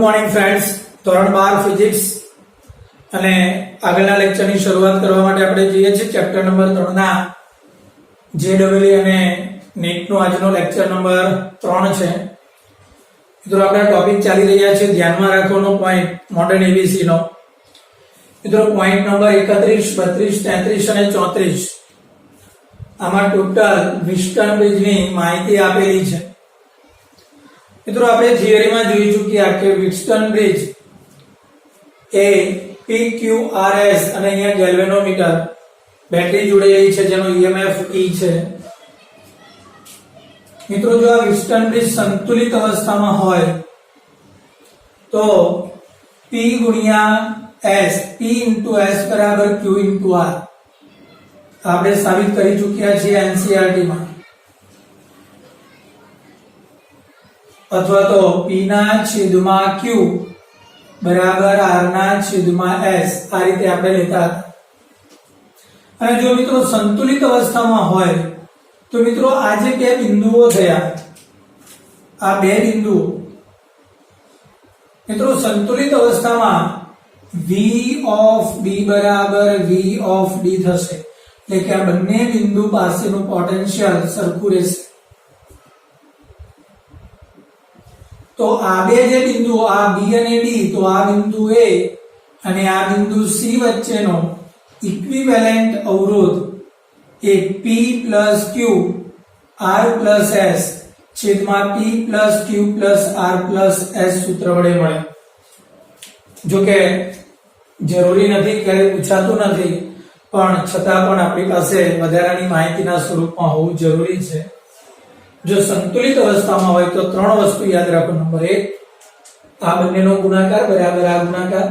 Morning friends, ધોરણ 12 physics અને આગળના લેક્ચરની શરૂઆત કરવા માટે આપણે જઈએ છીએ ચેપ્ટર નંબર 3 ના જેડબલઈ અને નીટનો આજનો લેક્ચર નંબર 3 છે. મિત્રો આપણા ટોપિક ચાલી રહ્યા છે ધ્યાનમાં રાખવાનો પોઈન્ટ મોડર્ન એબીસી નો. મિત્રો પોઈન્ટ નંબર 31, 32, 33 અને 34 આમાં ટોટલ વિસ્ટન બ્રિજની માહિતી આપેલી છે. મિત્રો આપણે થિયરીમાં જોઈ ચૂક્યા કે વિસ્ટન બ્રિજ એ PQRS અને અહીંયા ગેલ્વેનોમીટર બેટરી જોડેલી છે જેનો EMF E છે. મિત્રો જો આ વિસ્ટન બ્રિજ સંતુલિત અવસ્થામાં હોય તો P ગુણ્યા S, P * S બરાબર Q * R આપણે સાબિત કરી ચૂક્યા છીએ NCERT માં. અથવા તો P ના છેદમાં Q બરાબર R ના છેદમાં S આ રીતે આપણે લેતા હતા. અને જો મિત્રો સંતુલિત અવસ્થામાં હોય તો મિત્રો આ જે બે બિંદુઓ થયા, આ બે બિંદુઓ મિત્રો સંતુલિત અવસ્થામાં V of B બરાબર V of D થશે. એટલે કે આ બંને બિંદુ પાસેનું પોટેન્શિયલ સરખું રહેશે. તો આ બે જે બિંદુઓ આ B અને D, તો આ બિંદુ A અને આ બિંદુ C વચ્ચેનો ઇક્વિવેલેન્ટ અવરોધ એ P + Q R + S છેદમાં P + Q + R + S સૂત્ર વડે મળે. જો કે જરૂરી નથી, ક્યારેય પૂછાતું નથી, પણ છતાં પણ આપણી પાસે વધારાની માહિતીના સ્વરૂપમાં હોવું જરૂરી છે. જો સંતુલિત અવસ્થામાં હોય તો ત્રણ વસ્તુ યાદ રાખો. નંબર 1, આ બંનેનો ગુણાકાર બરાબર આ ગુણાકાર,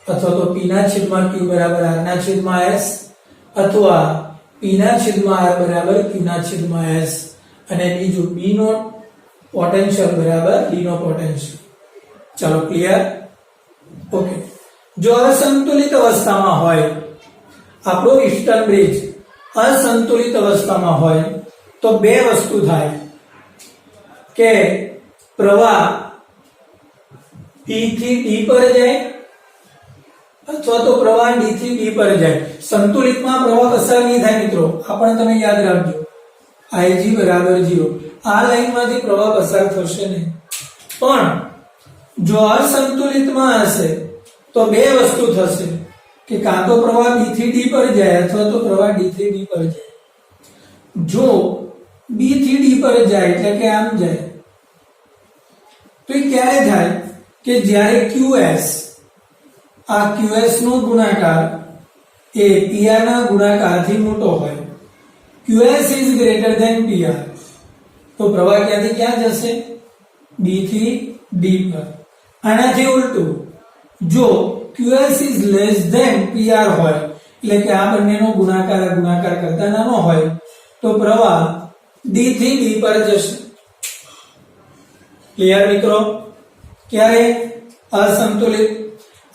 અથવા તો P ના છેદમાં Q બરાબર R ના છેદમાં S, અથવા P ના છેદમાં R બરાબર Q ના છેદમાં S, અને બીજું B નો પોટેન્શિયલ બરાબર D નો પોટેન્શિયલ. ચાલો ક્લિયર? ઓકે. જો અસંતુલિત અવસ્થામાં હોય આપણો વિસ્ટન બ્રિજ, અસંતુલિત અવસ્થામાં હોય તો બે વસ્તુ થાય કે પ્રવાહ P થી D પર જાય અથવા તો પ્રવાહ D થી B પર જાય. સંતુલિતમાં પ્રવાહ પસાર નહીં થાય મિત્રો, આ પણ તમે યાદ રાખજો. Ig બરાબર 0 આ લાઈનમાંથી પ્રવાહ પસાર થશે નહીં. પણ જો અસંતુલિતમાં હશે તો બે વસ્તુ થશે કે કાં તો પ્રવાહ B થી D પર જાય અથવા તો પ્રવાહ D થી B પર જાય. જો B થી D પર જાય એટલે કે આમ જાય તો એ ક્યારે થાય કે જ્યારે QS, આ QS નો ગુણાકાર એ PR ના ગુણાકારથી મોટો હોય. QS is greater than PR તો પ્રવાહ ક્યાંથી ક્યાં જશે? B થી D પર. આનાથી ઉલટું, જો QS is less than PR હોય એટલે કે આ બંનેનો ગુણાકાર કરતા નાનો હોય તો પ્રવાહ D થી B પર જશે. ક્લિયર મિત્રો? ક્યારે? અસંતુલિત.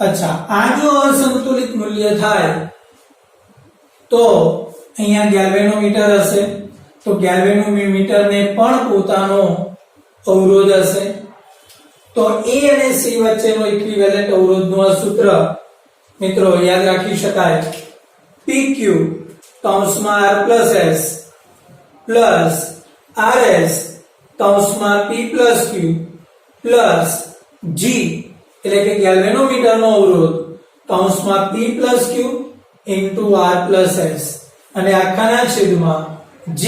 અચ્છા, આ જો અસંતુલિત મૂલ્ય થાય તો અહીંયા ગેલ્વેનોમીટર હશે, તો ગેલ્વેનોમીટરને પણ પોતાનો અવરોધ હશે. તો A અને C વચ્ચેનો ઇક્વિવેલેન્ટ અવરોધનું આ સૂત્ર મિત્રો યાદ રાખી શકાય. PQ કૌંસમાં R + S પ્લસ RS કૌંસમાં P + Q પ્લસ G એટલે કે ગેલ્વેનોમીટરનો અવરોધ કૌંસમાં P + Q * R + S અને આખાના છેદમાં G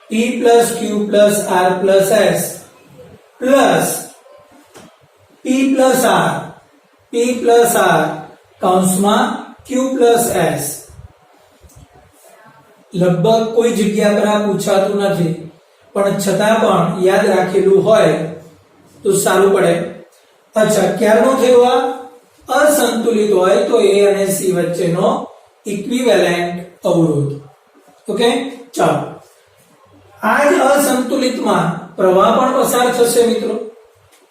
P + Q + R + S plus P + R કૌંસમાં Q + S. લગભગ કોઈ જગ્યા પર આ પૂછાતું નથી, પણ છતાં પણ યાદ રાખેલું હોય તો સારું પડે. અચ્છા, ક્યારનો થયો? આ અસંતુલિત હોય તો A અને C વચ્ચેનો ઇક્વિવેલેન્ટ અવરોધ. ઓકે, ચાલો. આ જ અસંતુલિતમાં પ્રવાહ પણ પસાર થશે મિત્રો,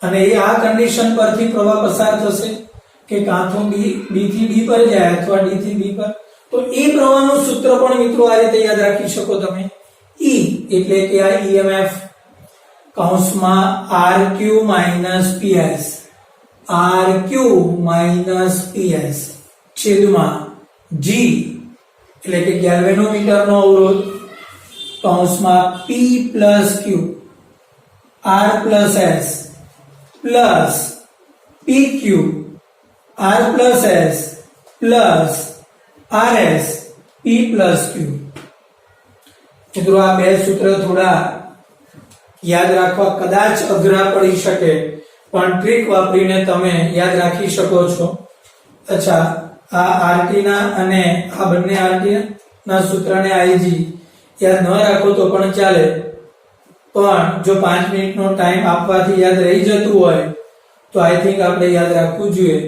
અને એ આ કન્ડિશન પરથી પ્રવાહ પસાર થશે કે કાં તો B થી D પર જાય અથવા D થી B પર. તો એ પ્રવાહનું સૂત્ર પણ મિત્રો આ રીતે યાદ રાખી શકો તમે. E એટલે કે આ EMF કૌંસમાં RQ - PS R Q minus PS છેદમાં જી એટલે કે ગેલ્વેનોમીટરનો અવરોધ કૌંસમાં P plus Q R plus S plus P Q R plus S plus R S P plus Q. મિત્રો આ બે સૂત્ર થોડા યાદ રાખવા કદાચ અઘરા પડી શકે, પણ ટ્રીક વાપરીને તમે યાદ રાખી શકો છો. અચ્છા, આ આરટી ના અને આ બંને આરટી ના સૂત્રને આઈજી યાદ ન રાખો તો પણ ચાલે, પણ જો 5 મિનિટનો ટાઈમ આપવાથી યાદ રહી જતું હોય તો આઈ થિંક આપણે યાદ રાખવું જોઈએ.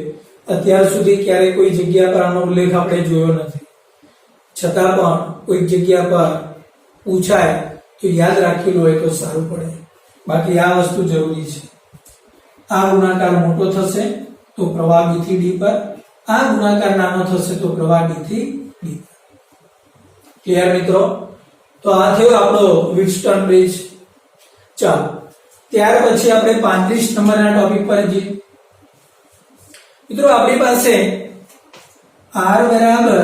અત્યાર સુધી ક્યારે કોઈ જગ્યા પર આનો ઉલ્લેખ આપણે જોયો નથી, છતાં પણ કોઈ જગ્યા પર પૂછાય તો યાદ રાખેલું હોય તો સારું પડે. બાકી આ વસ્તુ જરૂરી છે. આ ગુણાકાર મોટો થશે તો પ્રવાહ B થી D પર, આ ગુણાકાર નાનો થશે તો પ્રવાહ D થી D પર. ક્લિયર મિત્રો? તો આ થયો આપણો વ્હીટસ્ટોન બ્રિજ. ચાલો ત્યાર પછી આપણે 35 નંબરના ટોપિક પર જઈએ. મિત્રો આપણી પાસે R બરાબર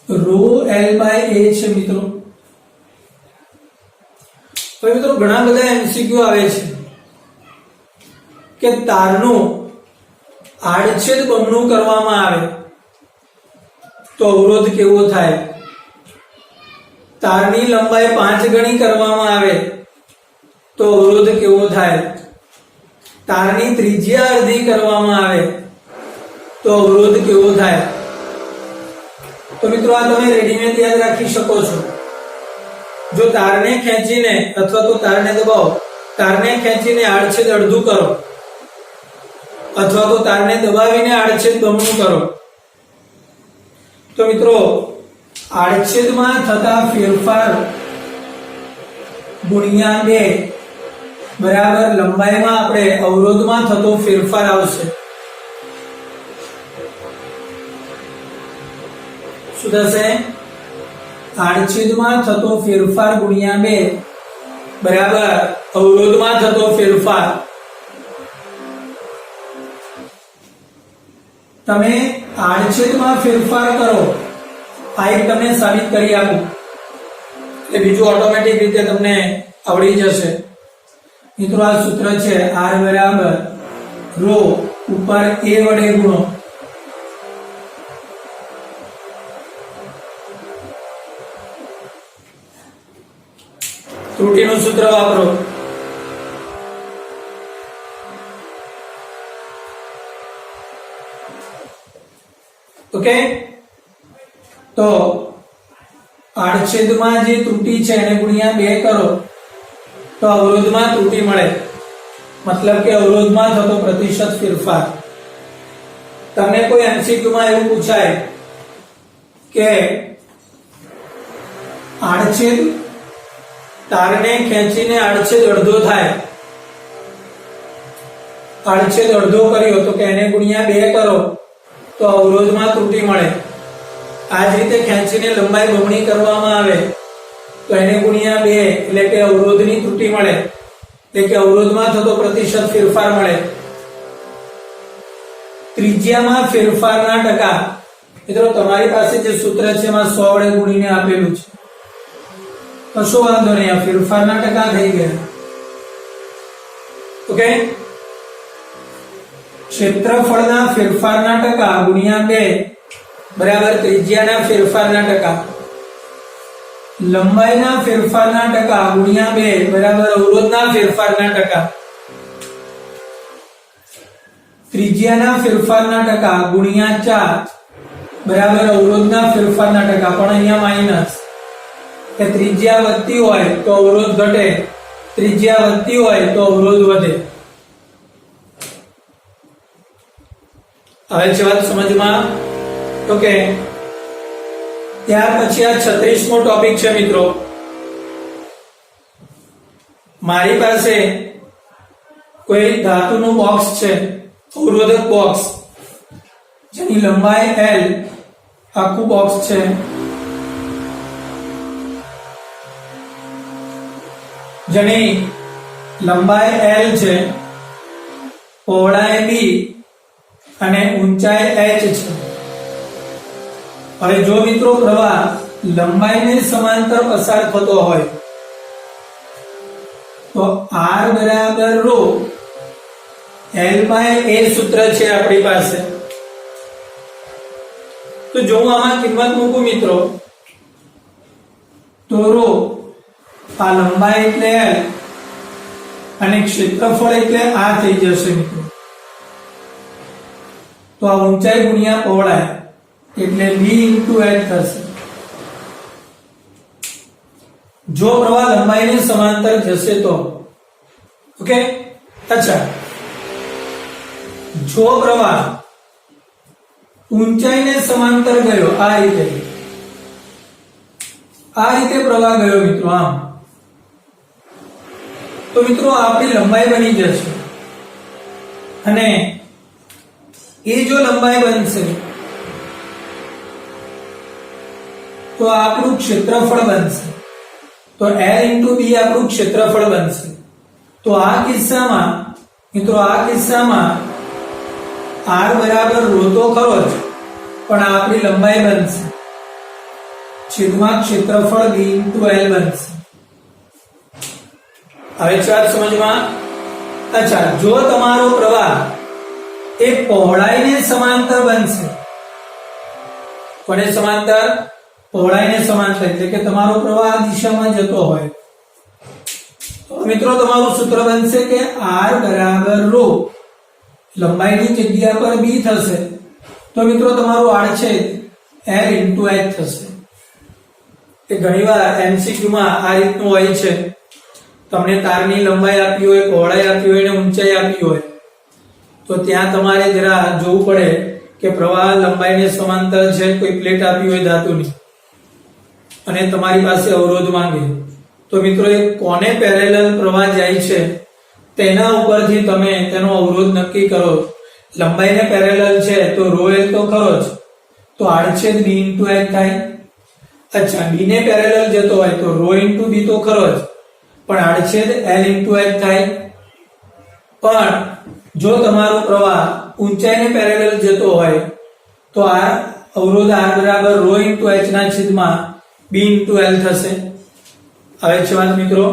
rho L by A છે મિત્રો. હવે મિત્રો ઘણા બધા એમસીક્યુ આવે છે કે તારનું આડછેદ બમણું કરવામાં આવે તો અવરોધ કેવો થાય, તારની લંબાઈ 5 ગણી કરવામાં આવે તો અવરોધ કેવો થાય, તારની ત્રિજ્યા અડધી કરવામાં આવે તો અવરોધ કેવો થાય. તો મિત્રો આ તમે રેડીમેડ યાદ રાખી શકો છો. જો તારને ખેંચીને અથવા તો તારને દબાવો, તારને ખેંચીને આડછેદ અડધું કરો અથવા તો તારને દબાવીને આડછેદ બમણું કરો તો મિત્રો આડછેદમાં થતા ફેરફાર ગુણ્યા 2 બરાબર લંબાઈમાં આપણે અવરોધમાં થતો ફેરફાર આવશે. શું થશે? આડછેદમાં થતો ફેરફાર ગુણ્યા 2 બરાબર અવરોધમાં થતો ફેરફાર. તમે આડછેદમાં ફેરફાર કરો, આ એક તમને સાબિત કરી આપું એટલે બીજું ઓટોમેટિક રીતે તમને આવડી જશે. મિત્રો આ સૂત્ર છે R બરાબર rho ઉપર A વડે ગુણો ત્રુટીનું સૂત્ર વાપરો. ઓકે, તો આડછેદમાં જે ત્રુટી છે એને ગુણ્યા 2 કરો તો અવરોધમાં ત્રુટી મળે, મતલબ કે અવરોધમાં થતો પ્રતિશત ફેરફાર. તમને કોઈ એમસીક્યુ માં એવું પૂછાય કે આડછેદ તારને ખેંચીને આડછેદ અડધો થાય, આડછેદ અડધો કર્યો તો કે એને ગુણ્યા 2 કરો તો અવરોધમાં ત્રુટી મળે. આ જ રીતે ખેંચીને લંબાઈ બમણી કરવામાં આવે તો એને ગુણ્યા 2 એટલે કે અવરોધની ત્રુટી મળે, એટલે કે અવરોધમાં થતો પ્રતિશત ફેરફાર મળે. ત્રિજ્યામાં ફેરફારના ટકા, મિત્રો તમારી પાસે જે સૂત્ર છે એમાં 100 વડે ગુણીને આપેલું છે, કશો વાંધો નહીં, આ ફેરફારના ટકા થઈ ગયા. ઓકે, ક્ષેત્રફળના ફેરફારના ટકા ગુણ્યા 2 બરાબર ત્રિજ્યાના ફેરફારના ટકા, લંબાઈના ફેરફારના ટકા ગુણ્યા 2 બરાબર અવરોધના ફેરફારના ટકા, ત્રિજ્યાના ફેરફારના ટકા ગુણ્યા 4 બરાબર અવરોધના ફેરફારના ટકા. પણ અહીંયા માઈનસ, કે ત્રિજ્યા વધતી હોય તો અવરોધ ઘટે, ત્રિજ્યા વધતી હોય તો અવરોધ વધે. હવે છે વાત સમજમાં? ઓકે, ત્યાર પછી આ 36મો ટોપિક છે મિત્રો. મારી પાસે કોઈ ધાતુનું બોક્સ છે, અવરોધક બોક્સ, જેની લંબાઈ L, આખું બોક્સ છે, જેની લંબાઈ L છે પહોળાઈ b અને ઊંચાઈ h છે. હવે જો મિત્રો પ્રવાહ લંબાઈને સમાંતર પસાર થતો હોય તો r બરાબર ρ L/A સૂત્ર છે આપણી પાસે. તો જો હું આમાં કિંમત મૂકું મિત્રો તો ρ આ લંબાઈ એટલે L અને ક્ષેત્રફળ એટલે આ થઈ જશે મિત્રો. તો આ ઊંચાઈ ગુણ્યા પહોળાઈ એટલે b * h થશે. જો પ્રવાહ લંબાઈને સમાંતર જશે તો ઓકે. અચ્છા, જો પ્રવાહ ઊંચાઈને સમાંતર ગયો આ રીતે પ્રવાહ ગયો મિત્રો આમ, તો મિત્રો આપણી લંબાઈ બની જશે અને એ જો લંબાઈ બનશે તો આપણું ક્ષેત્રફળ બનશે. તો L * b આપણું ક્ષેત્રફળ બનશે. તો આ કિસ્સામાં મિત્રો r બરાબર ρ તો ખરો જ, પણ આપણી લંબાઈ બનશે છેદમાં ક્ષેત્રફળ b * L બનશે. હવે ચાર સમજમાં. અચ્છા, જો તમારો પ્રવાહ એ પહોળાઈને સમાંતર બનશે, કોને સમાંતર? પહોળાઈને સમાંતર, એટલે કે તમારો પ્રવાહ આ દિશામાં જતો હોય તો મિત્રો તમારું સૂત્ર બનશે કે r બરાબર ρ લંબાઈની જગ્યા પર b થશે તો મિત્રો તમારું આડછેદ L * h થશે. એ ઘણીવાર MCQ માં આ રીતનું હોય છે. તમને તારની લંબાઈ આપી હોય, પહોળાઈ આપી હોય અને ઊંચાઈ આપી હોય તો ત્યાં તમારે જરા જોવું પડે કે પ્રવાહ લંબાઈને સમાંતર છે, કોઈ પ્લેટ આપી હોય ધાતુની અને તમારી પાસે અવરોધ માંગે તો મિત્રો એ કોને પેરેલલ પ્રવાહ જાય છે તેના ઉપરથી તમે તેનો અવરોધ નક્કી કરો. લંબાઈને પેરેલલ છે તો ρ L તો ખરો જ, તો આડછેદ b * h થાય. અચ્છા, b ને પેરેલલ જતો હોય તો ρ * b તો ખરો જ, પણ આડછેદ L * h થાય. પણ જો તમારો પ્રવાહ ઊંચાઈને પેરેલલ જતો હોય તો આ અવરોધ r બરાબર ρ * h ના છેદમાં b * L થશે. હવે છે વાત મિત્રો,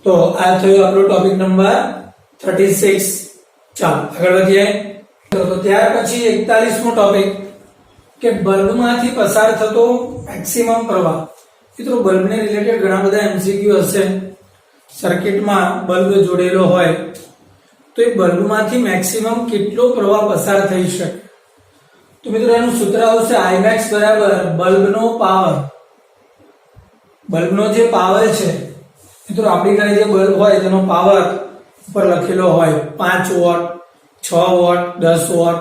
તો આ થયો આપણો ટોપિક નંબર 36. ચાલો આગળ વધીએ. તો ત્યાર પછી 41મો ટોપિક કે બલ્બમાંથી પસાર થતો મેક્સિમમ પ્રવાહ. મિત્રો બલ્બને રિલેટેડ ઘણા બધા MCQ હશે. સર્કિટમાં બલ્બ જોડેલો હોય તો એ બલ્બમાંથી મેક્સિમમ કેટલો પ્રવાહ પસાર થઈ શકે? તો મિત્રો એનું સૂત્ર આવશે Imax બરાબર બલ્બનો પાવર. બલ્બનો જે પાવર છે મિત્રો આપણી ઘરે જે બલ્બ હોય તેનો પાવર ઉપર લખેલો હોય 5 વોટ, 6 વોટ, 10 વોટ.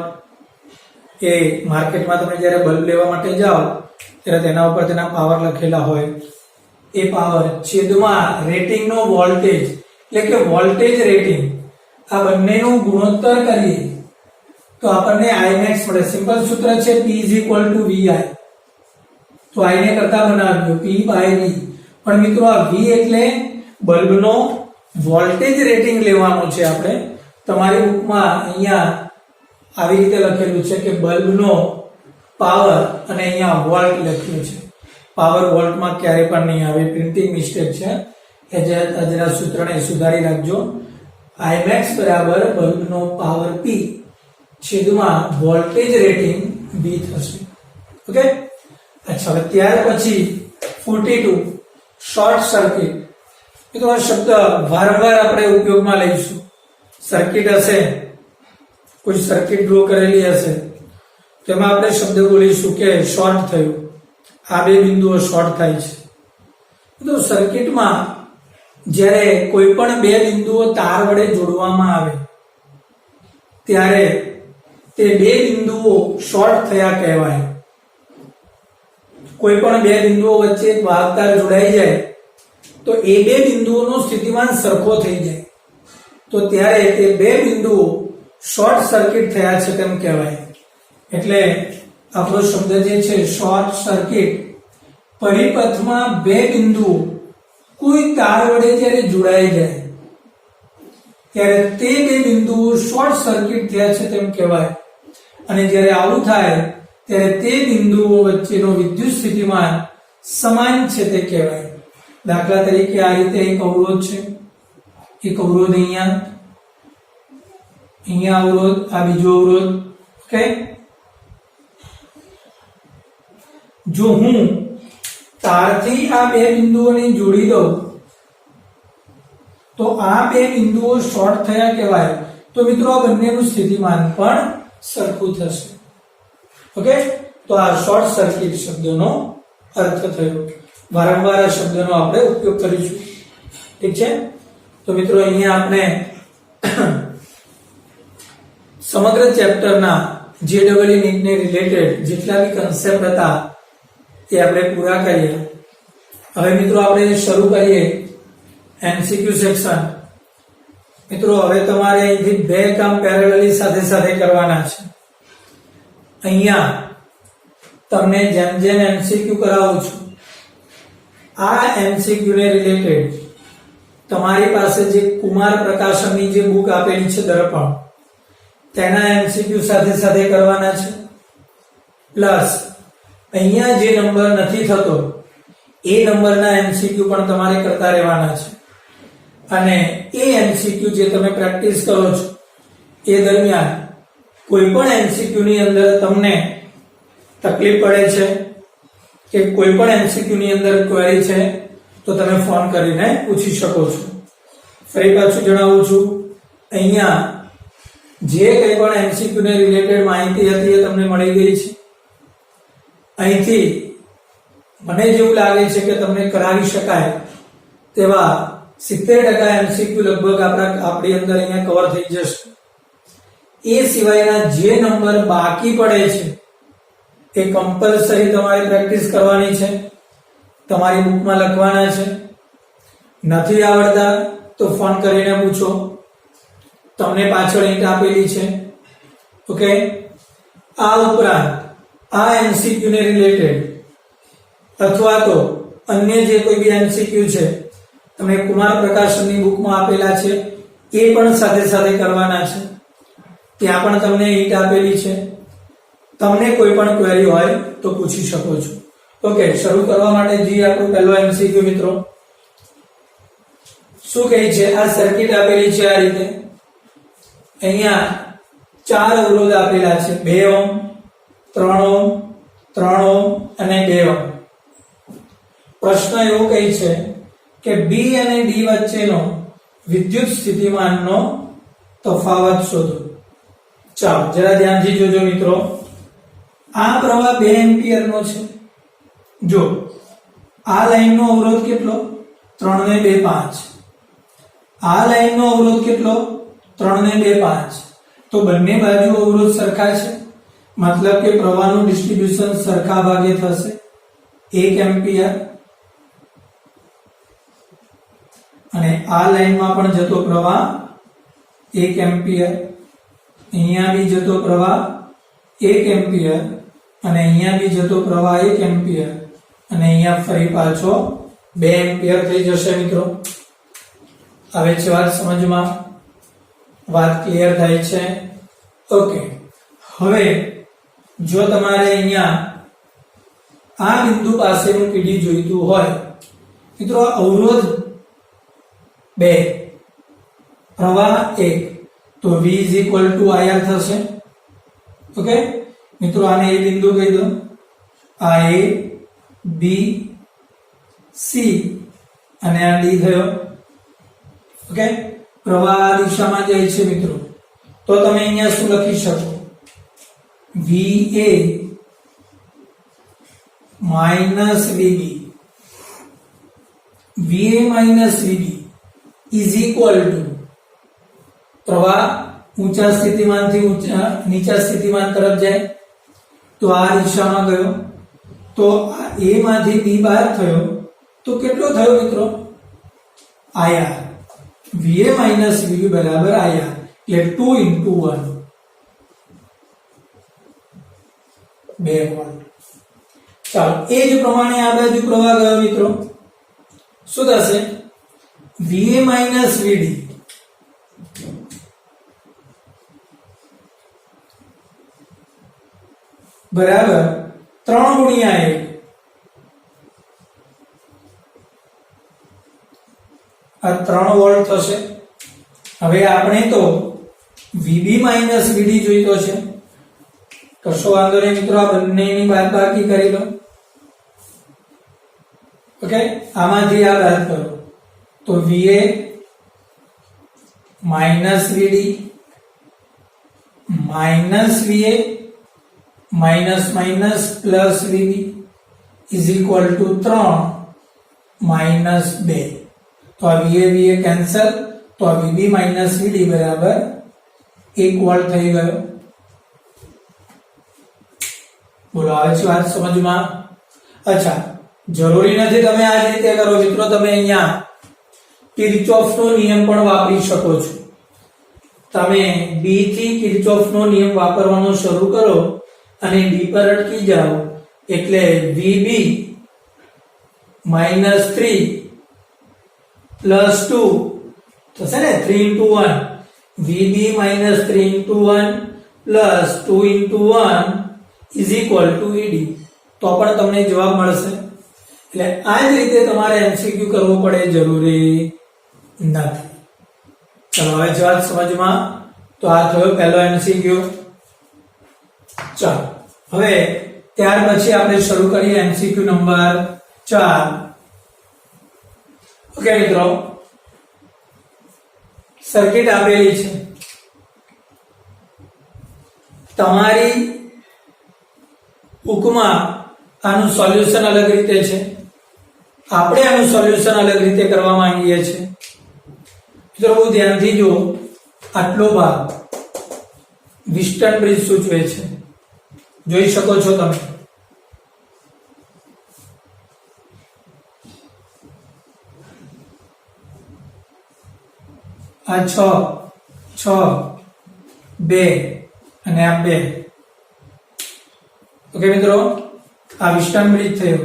એ માર્કેટમાં તમે જ્યારે બલ્બ લેવા માટે જાઓ ત્યારે તેના ઉપર તેના પાવર લખેલા હોય. એ પાવર છેદમાં રેટિંગનો વોલ્ટેજ એટલે કે વોલ્ટેજ રેટિંગ, આ બંનેનો ગુણોત્તર કરીએ તો આપણને Imax મળે. સિમ્પલ સૂત્ર છે P = VI. તો I ને કરતા બનાવ્યો P/V. પણ મિત્રો આ V એટલે બલ્બનો વોલ્ટેજ રેટિંગ લેવાનું છે આપણે. તમારી બુકમાં અહીંયા આવી રીતે લખેલું છે કે બલ્બનો પાવર અને અહીંયા વોલ્ટ લખ્યું છે. પાવર વોલ્ટમાં ક્યારે પણ નહીં આવે, પ્રિન્ટિંગ મિસ્ટેક છે. એ જરા સૂત્રને સુધારી રાખજો. Imax બરાબર બલ્બનો પાવર P છેદમાં વોલ્ટેજ રેટિંગ V થશે. ઓકે. અચ્છા, હવે ત્યાર પછી 42 શોર્ટ સર્કિટ. મિત્રો આ શબ્દ વારંવાર આપણે ઉપયોગમાં લઈશું. સર્કિટ હશે, કોઈ સર્કિટ ડ્રો કરેલી હશે તેમાં આપણે શબ્દ બોલીશું કે શોર્ટ થયું, આ બે બિંદુઓ શોર્ટ થાય છે. તો સર્કિટમાં જ્યારે કોઈ પણ બે બિંદુઓ તાર વડે જોડવામાં આવે ત્યારે તે બે બિંદુઓ શોર્ટ થયા કહેવાય. કોઈ પણ બે બિંદુઓ વચ્ચે એક વાહક તાર જોડાઈ જાય તો એ બે બિંદુઓનો સ્થિતિમાન સરખો થઈ જાય તો ત્યારે તે બે બિંદુઓ શોર્ટ સર્કિટ થયા છે તેમ કહેવાય. એટલે આપણો શબ્દ જે છે શોર્ટ સર્કિટ, પરિપથમાં બે બિંદુઓ કોઈ તાર વડે જ્યારે જોડાઈ જાય ત્યારે તે બે બિંદુઓ શોર્ટ સર્કિટ થયા છે તેમ કહેવાય અને જ્યારે આવું થાય ત્યારે તે બિંદુઓ વચ્ચેનો વિદ્યુત સ્થિતિમાન સમાન છે તે કહેવાય. દાખલા તરીકે આ રીતે એક અવરોધ છે, એક અવરોધ અહીંયા અવરોધ, આ બીજો અવરોધ. ઓકે, જો હું તારથી આ બે બિંદુઓને જોડી દઉં તો આ બે બિંદુઓ શોર્ટ થયા કહેવાય. તો મિત્રો આ બંનેનું સ્થિતિમાન પણ સરખું થશે. ઓકે, તો આ શોર્ટ સર્કિટ શબ્દનો અર્થ થયો. વારંવાર આ શબ્દનો આપણે ઉપયોગ કરીશું. ઠીક છે, તો મિત્રો અહીંયા આપણે સમગ્ર ચેપ્ટરના JEE નીટ ને રિલેટેડ જેટલા બી કન્સેપ્ટ હતા એ આપણે પૂરા કરીએ. હવે મિત્રો આપણે શરૂ કરીએ MCQ સેક્શન. મિત્રો હવે તમારે અહીંથી બે કામ પેરેલલી સાથે સાથે કરવાના છે. અહીંયા તમને જેમ જેમ MCQ કરાવું છું આ MCQ ને રિલેટેડ તમારી પાસે જે કુમાર પ્રકાશનની જે બુક આપેલી છે દર્પણ, તેના MCQ સાથે સાથે કરવાના છે. પ્લસ અહીંયા જે નંબર નથી થતો એ નંબરના MCQ પણ તમારે કરતા રહેવાના છે. અને એ MCQ જે તમે પ્રેક્ટિસ કરો છો એ દરમિયાન કોઈ પણ MCQ ની અંદર તમને તકલીફ પડે છે કે કોઈ પણ MCQ ની અંદર ક્વેરી છે તો તમે ફોન કરીને પૂછી શકો છો. ફરી પાછું જણાવું છું, અહીંયા જે કંઈ પણ MCQ ને રિલેટેડ માહિતી હતી એ તમને મળી ગઈ છે. અહીંથી મને જેવું લાગે છે કે તમને કરાવી શકાય તેવા 70% MCQ લગભગ આપણી અંદર અહીંયા કવર થઈ જશે. એ સિવાયના જે નંબર બાકી પડે છે એ કમ્પલસરી તમારે પ્રેક્ટિસ કરવાની છે, તમારી બુકમાં લખવાના છે. નથી આવડતા તો ફોન કરીને પૂછો, તમને પાછળ હિન્ટ આપેલી છે. ઓકે, આ ઉપરાંત આ MCQ ને રિલેટેડ અથવા તો અન્ય જે કોઈ બી MCQ છે તમે કુમાર પ્રકાશનની બુકમાં આપેલા છે એ પણ સાથે સાથે કરવાના છે. ત્યાં પણ તમને હિન્ટ આપેલી છે. તમને કોઈ પણ ક્વેરી હોય તો પૂછી શકો છો. ઓકે, શરૂ કરવા માટે જી આપણો પહેલો MCQ મિત્રો શું કહે છે? આ સર્કિટ આપેલી છે આ રીતે. અહીંયા ચાર અવરોધ આપેલા છે, 2 ઓહ્મ, 3 ઓહ્મ, 3 ઓહ્મ અને 2 ઓહ્મ. પ્રશ્ન એવો કહે છે કે B અને D વચ્ચેનો વિદ્યુત સ્થિતિમાનનો તફાવત શોધો. ચાલો જરા ધ્યાનથી જોજો મિત્રો. આ પ્રવાહ 2 એમ્પિયર નો છે. જો આ લાઈનનો અવરોધ કેટલો? 3 ને 2 5. આ લાઈનનો અવરોધ કેટલો? 3 ને 2 5. તો બંને બાજુ અવરોધ સરખા છે, મતલબ કે પ્રવાહનું ડિસ્ટ્રીબ્યુશન સરખા ભાગે થશે. 1 એમ્પિયર અને આ લાઈનમાં પણ જતો પ્રવાહ 1 એમ્પિયર, અહીંયા બી જતો પ્રવાહ 1 એમ્પિયર અને અહીંયા બી જતો પ્રવાહ 1 એમ્પિયર અને અહીંયા ફરી પાછો 2 એમ્પિયર થઈ જશે મિત્રો. હવે છે વાત સમજમાં, વાત ક્લિયર થાય છે? ઓકે, હવે જો તમારે અહીંયા આ બિંદુ પાસેનું PD જોઈતું હોય મિત્રો, અવરોધ 2 પ્રવાહ 1 તો V IR થશે. ઓકે મિત્રો, આને એ બિંદુ કહી દો. આ A, B, C અને આ D થયો. ઓકે, પ્રવાહ આ દિશામાં જાય છે મિત્રો. તો તમે અહીંયા શું લખી શકો? VA minus VB, VA minus VB is equal to પ્રવાહ ઊંચા સ્થિતિમાનથી નીચા સ્થિતિમાન તરફ જાય તો આ દિશામાં ગયો, તો આ A માંથી B બહાર થયો તો કેટલો થયો મિત્રો? IR. VA minus VB બરાબર IR, એટલે 2 into 1, 2 વોલ્ટ. ચાલો એ જ પ્રમાણે આ બાજુ પ્રવાહ ગયો મિત્રો, શું થશે? VA minus VD બરાબર 3 ગુણ્યા 1 આ 3 વોલ્ટ થશે. હવે આપણે તો VB માઈનસ VD જોઈતો છે. કશો વાંધો નહીં મિત્રો, આ બંનેની બાદબાકી કરી લો. ઓકે, આમાંથી આ બાદ કરો તો VA minus VD minus VA minus minus plus VB is equal to 3 minus 2. તો આ VA VA કેન્સલ, તો આ VB માઈનસ VD બરાબર 1 વોલ્ટ થઈ ગયો. બોલો, આવે છે વાત સમજમાં? અચ્છા, જરૂરી નથી તમે આ રીતે કરો મિત્રો, તમે અહીંયા કિર્ચોફનો નિયમ પણ વાપરી શકો છો. તમે B થી કિર્ચોફનો નિયમ વાપરવાનો શરૂ કરો અને D પર અટકી જાઓ એટલે VB માઈનસ 3 પ્લસ 2 થશે ને, 3 into 1 VB minus 3 into 1 plus 2 into 1 is equal to VD. તો પણ તમને જવાબ મળશે. એટલે આ જ રીતે તમારે MCQ કરવો પડે જરૂરી નથી. ચલો હવે જવાબ સમજમાં. તો આ થયો પહેલો MCQ. ચાલો હવે ત્યાર પછી આપણે શરૂ કરીએ MCQ નંબર 4. ઓકે મિત્રો, સર્કિટ આપેલી છે. તમારી બુકમાં આનું સોલ્યુશન અલગ રીતે છે, આપણે આનું સોલ્યુશન અલગ રીતે કરવા માંગીએ છીએ. મિત્રો બહુ ધ્યાનથી જુઓ, આટલો ભાગ વિસ્ટન બ્રિજ સૂચવે છે, જોઈ શકો છો તમે. આ 6 2 અને આ 2. ઓકે મિત્રો, આ વિસ્ટન બ્રિજ થયો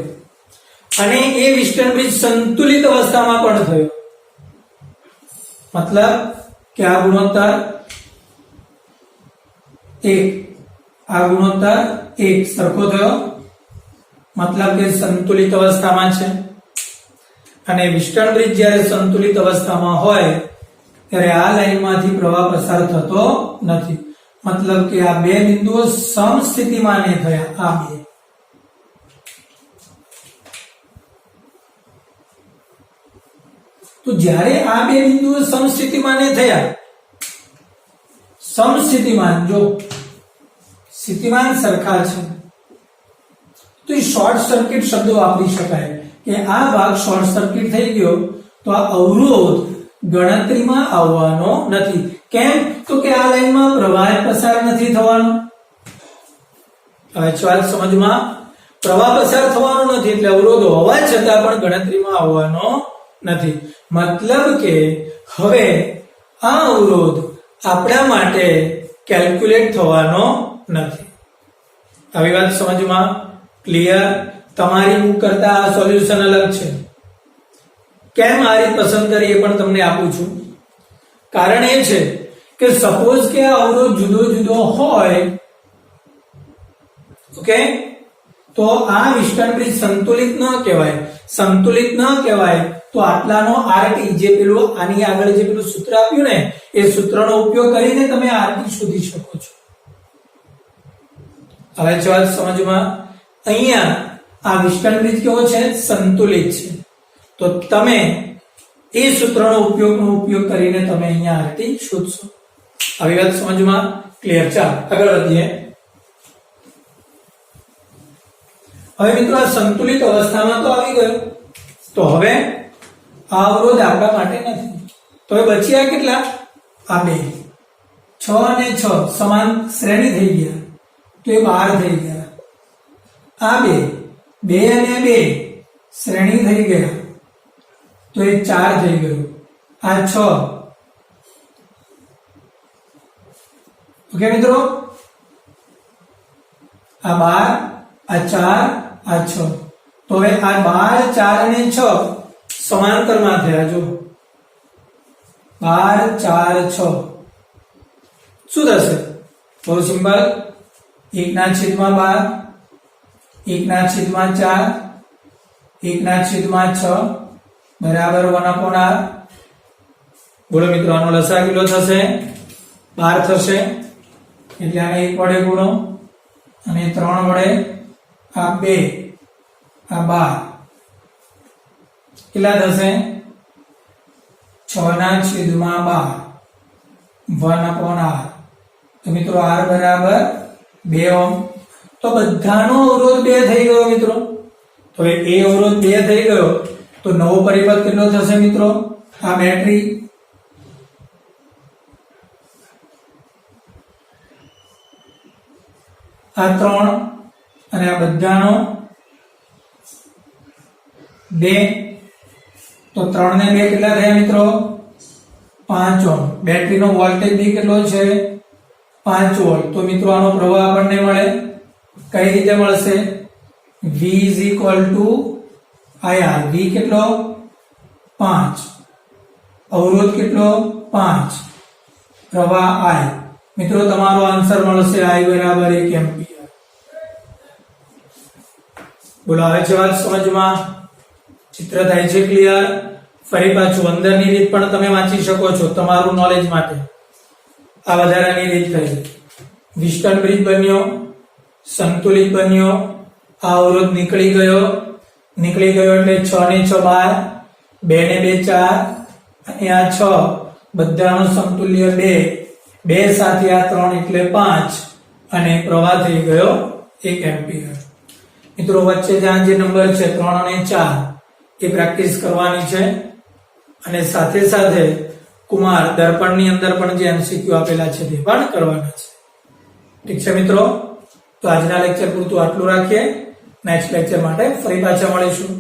અને એ વિસ્ટન બ્રિજ સંતુલિત અવસ્થામાં પણ થયો. મતલબ કે આ ગુણોત્તર 1, આ ગુણોત્તર 1 સરખો થયો, મતલબ કે સંતુલિત અવસ્થામાં છે. અને વિસ્ટન બ્રિજ જ્યારે સંતુલિત અવસ્થામાં હોય ત્યારે આ લાઈનમાંથી પ્રવાહ પસાર થતો નથી. મતલબ કે આ બે બિંદુઓ સમસ્થિતિમાન થયા. આ બે તો જ્યારે આ બે બિંદુઓ સમસ્થિતિમાન થયા, સમસ્થિતિમાન જો સ્થિતિમાન સરખા છે તો એ શોર્ટ સર્કિટ શબ્દ વાપરી શકાય કે આ ભાગ શોર્ટ સર્કિટ થઈ ગયો તો આ અવરોધ ગણતરીમાં આવવાનો નથી. કેમ? તો કે આ લાઈનમાં પ્રવાહ પસાર નથી થવાનો. હવે વાત સમજમાં, પ્રવાહ પસાર થવાનો નથી એટલે અવરોધ હોવા છતાં પણ ગણતરીમાં આવવાનો નથી. મતલબ કે હવે આ અવરોધ આપણા માટે કેલ્ક્યુલેટ થવાનો નથી. આવી વાત સમજમાં? ક્લિયર? તમારી બુક કરતા આ સોલ્યુશન અલગ છે. કેમ આ રીત પસંદ કરી એ પણ તમને આપું છું. કારણ એ છે કે સપોઝ કે આ અવરોધ જુદો જુદો હોય, ઓકે, તો આ વિસ્ટન બ્રિજ સંતુલિત ન કહેવાય. સંતુલિત ન કહેવાય તો આટલાનો RT, જે પેલું આની આગળ જે પેલું સૂત્ર આપ્યું ને એ સૂત્રનો ઉપયોગ કરીને તમે RT શોધી શકો છો. હવે વાત સમજમાં, અહીંયા આ વિસ્ટન બ્રિજ કેવો છે? સંતુલિત છે. તો તમે એ સૂત્રનો ઉપયોગ કરીને તમે અહીંયા RT શોધશો. આવી વાત સમજમાં? ક્લિયર? ચાલો આગળ વધીએ. હવે મિત્રો આ સંતુલિત અવસ્થામાં તો આવી ગયો, તો હવે આ અવરોધ આપણા માટે નથી. તો હવે બચ્યા કેટલા? આ બે. 6 અને 6 સમાન શ્રેણી થઈ ગયા તો એ 12 થઈ ગયા. આ બે 2 અને 2 શ્રેણી થઈ ગયા તો એ 4 થઈ ગયું. આ 6. ઓકે મિત્રો, આ 12, આ 4, આ 6. તો હવે આ 12, 4 અને 6 સમાંતરમાં થયા. જો 12, 4, 6 શું થશે? બહુ સિમ્પલ, 1/12, 1/4, 1/6 બરાબર 1/r. બોલો મિત્રો, આનો લસા કેટલો થશે? 12 થશે. એટલે આને 1 વડે ગુણો અને 3 વડે આ 2 આ 12 કેટલા થશે? 6/12 1/r. તો મિત્રો r બરાબર 2 ઓહ્મ. તો બધાનો અવરોધ 2 થઈ ગયો મિત્રો. તો એ અવરોધ 2 થઈ ગયો તો નવો પરિપથ કેટલો થશે મિત્રો? આ બેટરી આ 3 અને આ બધાનો 2. તો 3 ને 2 કેટલા થયા મિત્રો? 5 ઓહ્મ. બેટરીનો વોલ્ટેજ બી કેટલો છે? 5 વોલ્ટ. તો મિત્રો આનો પ્રવાહ આપણને મળે. કઈ રીતે મળશે? V is equal to IR. V કેટલો? 5. અવરોધ કેટલો? 5. પ્રવાહ I. મિત્રો તમારો આન્સર મળશે I બરાબર 1 એમ્પિયર. બોલો, આવે છે વાત સમજમાં? ચિત્ર થાય છે ક્લિયર? ફરી પાછું અંદરની રીત પણ તમે વાંચી શકો છો તમારું નોલેજ માટે. આ વધારાની રીત થઈ. વિસ્ટન બ્રિજ બન્યો, સંતુલિત બન્યો, આ અવરોધ નીકળી ગયો એટલે 6 ને 6 12, 2 ને 2 4 અને આ 6 બધાનો સમતુલ્ય 2 સાથે આ 3 એટલે 5 અને પ્રવાહ થઈ ગયો 1 એમ્પિયર. મિત્રો વચ્ચે જ્યાં જે નંબર છે 3 અને 4 એ પ્રેક્ટિસ કરવાની છે અને સાથે સાથે કુમાર દર્પણની અંદર પણ જે એમસીક્યુ આપેલા છે તે પણ કરવાના છે. ઠીક છે મિત્રો, તો આજના લેક્ચર પૂરતું આટલું રાખીએ. નેક્સ્ટ લેક્ચર માટે ફરી પાછા મળીશું.